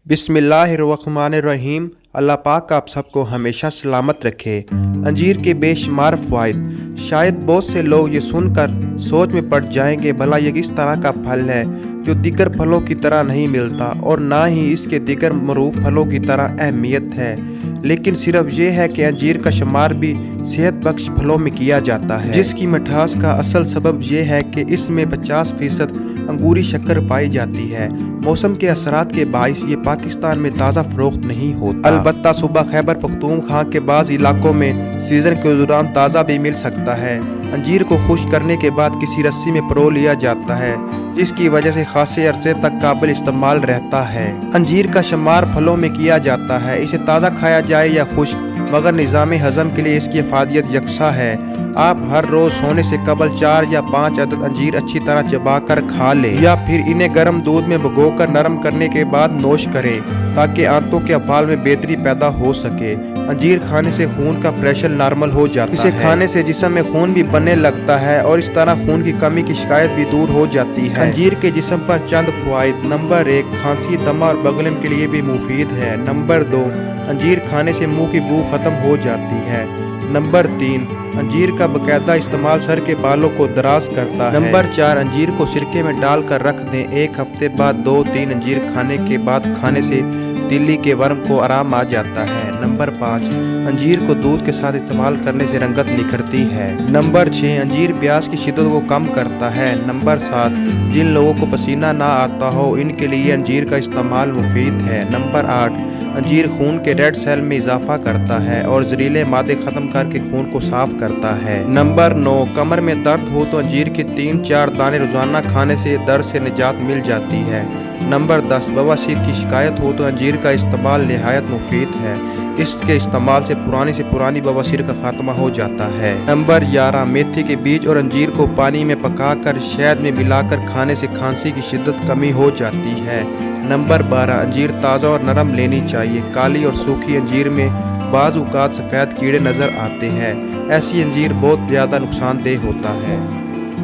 बिस्मिल्लाहिर्रहमानिर्रहीम। अल्लाह पाक आप सबको हमेशा सलामत रखे। अंजीर के बेशुमार फ़वाइद। शायद बहुत से लोग ये सुनकर सोच में पड़ जाएंगे, भला ये किस तरह का फल है जो दीगर फलों की तरह नहीं मिलता और ना ही इसके दीगर मरूफ फलों की तरह अहमियत है। लेकिन सिर्फ ये है कि अंजीर का शुमार भी सेहत बख्श फलों में किया जाता है, जिसकी मिठास का असल सबब ये है कि इसमें 50% अंगूरी शक्कर पाई जाती है। मौसम के असरात के बाइस ये पाकिस्तान में ताज़ा फरोख्त नहीं होता। अलबत्ता सूबा खैबर पख्तूनख्वा के बाज़ इलाकों में सीज़न के दौरान ताज़ा भी मिल सकता है। अंजीर को खुश्क करने के बाद किसी रस्सी में परो लिया जाता है, जिसकी वजह से खासे अरसे तक काबिल इस्तेमाल रहता है। अंजीर का शुमार फलों में किया जाता है, इसे ताज़ा खाया जाए या खुश्क, मगर निज़ाम हज़म के लिए इसकी अफादियत यकसा है। आप हर रोज़ सोने से कबल 4 या 5 अदद अंजीर अच्छी तरह चबाकर खा लें या फिर इन्हें गर्म दूध में भिगोकर नरम करने के बाद नोश करें, ताकि आंतों के अफ़ाल में बेहतरी पैदा हो सके। अंजीर खाने से खून का प्रेशर नॉर्मल हो जाता है। इसे खाने से जिस्म में खून भी बनने लगता है और इस तरह खून की कमी की शिकायत भी दूर हो जाती है। अंजीर के जिस्म पर चंद फ़वाइद। नंबर 1, खांसी, दमा और बगलन के लिए भी मुफीद है। नंबर 2, अंजीर खाने से मुंह की बू ख़त्म हो जाती है। नंबर 3, अंजीर का बाकायदा इस्तेमाल सर के बालों को दराज करता है। नंबर 4, अंजीर को सिरके में डालकर रख दें। 1 हफ्ते बाद 2-3 अंजीर खाने के बाद खाने से तिल्ली के वर्म को आराम आ जाता है। नंबर 5, अंजीर को दूध के साथ इस्तेमाल करने से रंगत निखरती है। नंबर 6, अंजीर प्यास की शिद्दत को कम करता है। नंबर 7, जिन लोगों को पसीना ना आता हो इनके लिए अंजीर का इस्तेमाल मुफीद है। नंबर 8, अंजीर खून के रेड सेल में इजाफा करता है और जहरीले मादे ख़त्म करके खून को साफ करता है। नंबर 9, कमर में दर्द हो तो अंजीर के 3-4 दाने रोज़ाना खाने से दर्द से निजात मिल जाती है। नंबर 10, बवासीर की शिकायत हो तो अंजीर का इस्तेमाल निहायत मुफीद है। इसके इस्तेमाल से पुरानी बवासीर का खात्मा हो जाता है। नंबर 11, मेथी के बीज और अंजीर को पानी में पकाकर शहद में मिलाकर खाने से खांसी की शिद्दत कमी हो जाती है। नंबर 12, अंजीर ताज़ा और नरम लेनी चाहिए। काली और सूखी अंजीर में बाज़ औक़ात सफ़ेद कीड़े नज़र आते हैं। ऐसी अंजीर बहुत ज़्यादा नुकसानदेह होता है।